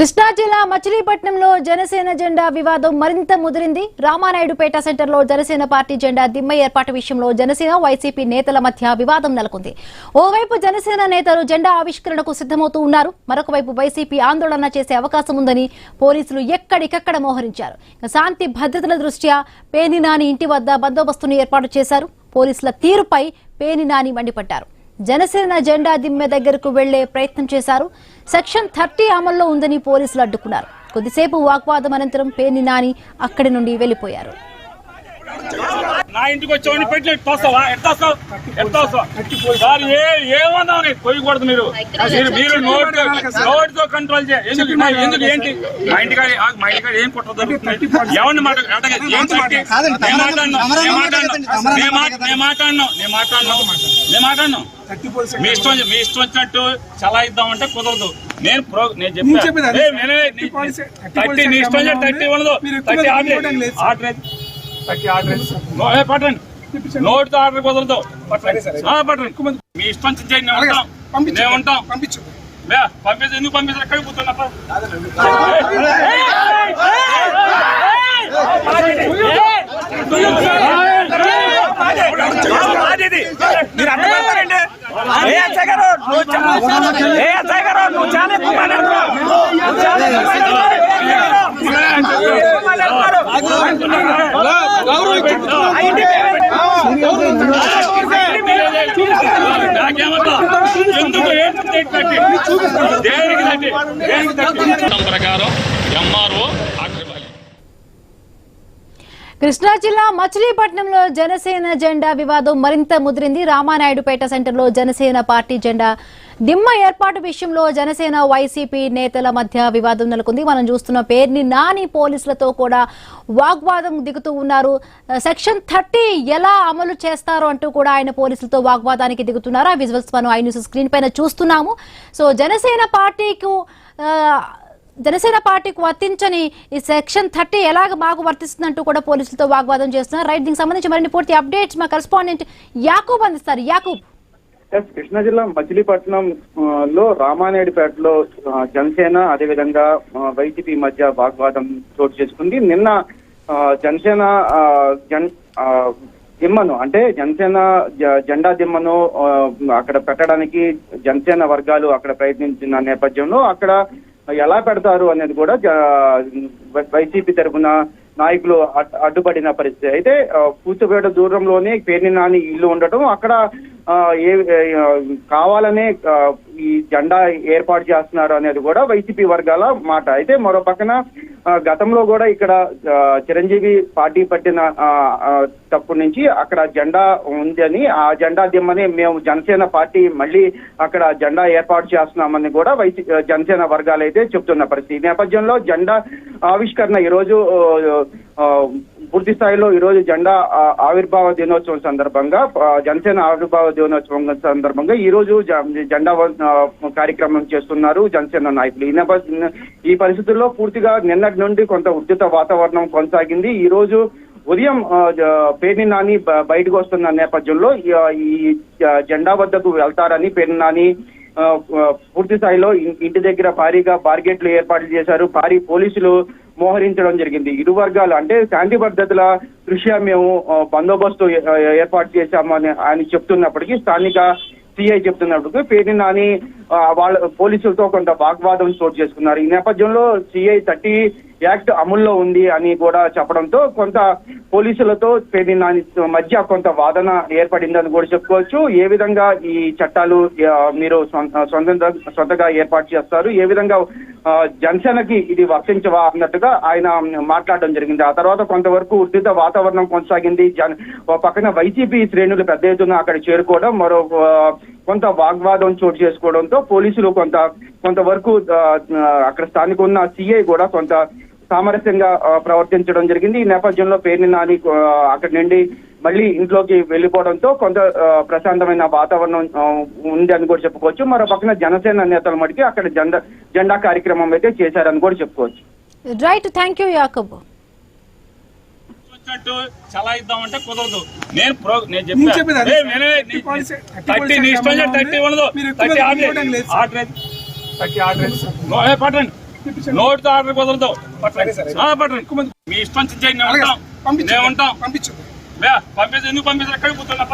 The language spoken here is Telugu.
కృష్ణా జిల్లా మచిలీపట్నంలో జనసేన జెండా వివాదం మరింత ముదిరింది. రామానాయుడుపేట సెంటర్లో జనసేన పార్టీ జెండా దిమ్మ ఏర్పాటు విషయంలో జనసేన వైసీపీ నేతల మధ్య వివాదం నెలకొంది. ఓవైపు జనసేన నేతలు జెండా ఆవిష్కరణకు సిద్ధమవుతూ ఉన్నారు. మరొక వైపు వైసీపీ ఆందోళన చేసే అవకాశం ఉందని పోలీసులు ఎక్కడికక్కడ మోహరించారు. శాంతి భద్రతల దృష్ట్యా పేర్ని నాని ఇంటి వద్ద బందోబస్తును ఏర్పాటు చేశారు. పోలీసుల తీరుపై పేర్ని నాని మండిపడ్డారు. జనసేన జెండా దిమ్మె దగ్గరకు వెళ్లే ప్రయత్నం చేశారు. సెక్షన్ 30 అమల్లో ఉందని పోలీసులు అడ్డుకున్నారు. కొద్దిసేపు వాగ్వాదం అనంతరం పేర్ని నాని అక్కడి నుండి వెళ్లిపోయారు. నా ఇంటికి వచ్చేవాడిని పెట్టి తోస్తావా? ఏమన్నా పోయకూడదు. మీరు నోటితో కంట్రోల్ చేయండి. ఎందుకు ఏంటి మా ఇంటికాడ ఏం కుట్ర జరుగుతుంది? ఎవరిని మాట్లాడినా మీ ఇష్టం వచ్చినట్టు చలాయిద్దామంటే కుదరదు. నేను చెప్పాను నీ ఇష్టం 30 ఉండదు. 30 ఆర్డర్ పట్టండి. నోటితో ఆర్డర్ కుదరదు. పట్టండి. మీ ఇష్టం చేయండి. మేము ఉంటాం. పంపించు. ఎందుకు పంపించారు? ఎక్కడికి కూర్చున్నా ప్రకారం ఎంఆర్ఓ. కృష్ణా జిల్లా మచిలీపట్నంలో జనసేన జెండా వివాదం మరింత ముదిరింది. రామానాయుడుపేట సెంటర్లో జనసేన పార్టీ జెండా దిమ్మ ఏర్పాటు విషయంలో జనసేన వైసీపీ నేతల మధ్య వివాదం నెలకొంది. మనం చూస్తున్న పేర్ని నాని పోలీసులతో కూడా వాగ్వాదం దిగుతూ ఉన్నారు. సెక్షన్ 30 ఎలా అమలు చేస్తారో అంటూ కూడా ఆయన పోలీసులతో వాగ్వాదానికి దిగుతున్నారు. ఆ విజువల్స్ మనం ఐ న్యూస్ స్క్రీన్ పైన చూస్తున్నాము. సో జనసేన పార్టీకి వర్తించని ఈ సెక్షన్ 30 ఎలాగ మాకు వర్తిస్తుందంటూ కూడా పోలీసులతో వాగ్వాదం చేస్తున్నారు. రైట్, దీనికి సంబంధించి మరిన్ని పూర్తి అప్డేట్స్ మా కరెస్పాండెంట్ యాకూబ్ అందిస్తారు. యాకూబ్. కృష్ణా జిల్లా మచిలీపట్నం లో రామానాయుడుపేటలో జనసేన అదేవిధంగా వైసీపీ మధ్య వాగ్వాదం చోటు చేసుకుంది. నిన్న జనసేన దిమ్మను అంటే జనసేన జెండా దిమ్మను అక్కడ పెట్టడానికి జనసేన వర్గాలు అక్కడ ప్రయత్నించిన నేపథ్యంలో అక్కడ ఎలా పెడతారు అనేది కూడా వైసీపీ తరఫున నాయకులు అడ్డుపడిన పరిస్థితి. అయితే కూర్చోబేట దూరంలోనే పేర్ని నాని ఇల్లు ఉండటం, అక్కడ కావాలనే ఈ జెండా ఏర్పాటు చేస్తున్నారు అనేది కూడా వైసీపీ వర్గాల మాట. అయితే మరో పక్కన గతంలో కూడా ఇక్కడ చిరంజీవి పార్టీ పట్టిన తప్పటి నుంచి అక్కడ జెండా ఉందని, ఆ జెండా దిమ్మని మేము జనసేన పార్టీ మళ్ళీ అక్కడ జెండా ఏర్పాటు చేస్తున్నామని కూడా జనసేన వర్గాలు అయితే చెప్తున్న పరిస్థితి. ఈ నేపథ్యంలో జెండా ఆవిష్కరణ ఈరోజు పూర్తి స్థాయిలో ఈరోజు జెండా ఆవిర్భావ దినోత్సవం సందర్భంగా, జనసేన ఆవిర్భావ దినోత్సవం సందర్భంగా ఈ రోజు జెండా కార్యక్రమం చేస్తున్నారు జనసేన నాయకులు. ఈ పరిస్థితుల్లో పూర్తిగా నిన్నటి నుండి కొంత ఉద్రిక్త వాతావరణం కొనసాగింది. ఈ రోజు ఉదయం పేర్ని నాని బయటకు వస్తున్న నేపథ్యంలో ఈ జెండా వద్దకు వెళ్తారని పేర్ని నాని పూర్తి స్థాయిలో ఇంటి దగ్గర భారీగా బార్గెట్లు ఏర్పాట్లు చేశారు. భారీ పోలీసులు మోహరించడం జరిగింది. ఇరు వర్గాలు అంటే శాంతి భద్రతల దృష్ట్యా మేము బందోబస్తు ఏర్పాటు చేశామని ఆయన చెప్తున్నప్పటికీ, స్థానిక సిఐ చెప్తున్నప్పటికీ పేర్ని నాని వాళ్ళ పోలీసులతో కొంత వాగ్వాదం చోటు చేసుకున్నారు. ఈ నేపథ్యంలో సిఐ 30 యాక్ట్ అమల్లో ఉంది అని కూడా చెప్పడంతో కొంత పోలీసులతో పేర్ని నాని మధ్య కొంత వాదన ఏర్పడిందని కూడా చెప్పుకోవచ్చు. ఏ విధంగా ఈ చట్టాలు మీరు సొంతంగా ఏర్పాటు చేస్తారు, ఏ విధంగా జనసేనకి ఇది వర్తించవా అన్నట్టుగా ఆయన మాట్లాడడం జరిగింది. ఆ తర్వాత కొంతవరకు ఉద్రిక్త వాతావరణం కొనసాగింది. పక్కన వైసీపీ శ్రేణులు పెద్ద ఎత్తున అక్కడ చేరుకోవడం, మరో కొంత వాగ్వాదం చోటు చేసుకోవడంతో పోలీసులు కొంతవరకు అక్కడ స్థానిక ఉన్న సిఐ కూడా కొంత సామరస్యంగా ప్రవర్తించడం జరిగింది. ఈ నేపథ్యంలో పేర్ని నాని అక్కడి నుండి మళ్ళీ ఇంట్లోకి వెళ్లిపోవడంతో కొంత ప్రశాంతమైన వాతావరణం ఉంది అని కూడా చెప్పుకోవచ్చు. మరో పక్కన జనసేన నేతల మటుకి అక్కడ జెండా కార్యక్రమం అయితే చేశారని కూడా చెప్పుకోవచ్చు. Right, thank you Yakub. చలాయిద్దామంటే కుదరదు. నేను చెప్పాను పట్టండి. నోటితో ఆర్డర్ కుదరదు. పట్టండి. మీ ఇష్టం చేయండి. మేము ఉంటాం. పంపించు. ఎందుకు పంపించారు? ఎక్కడికి పోతున్నా?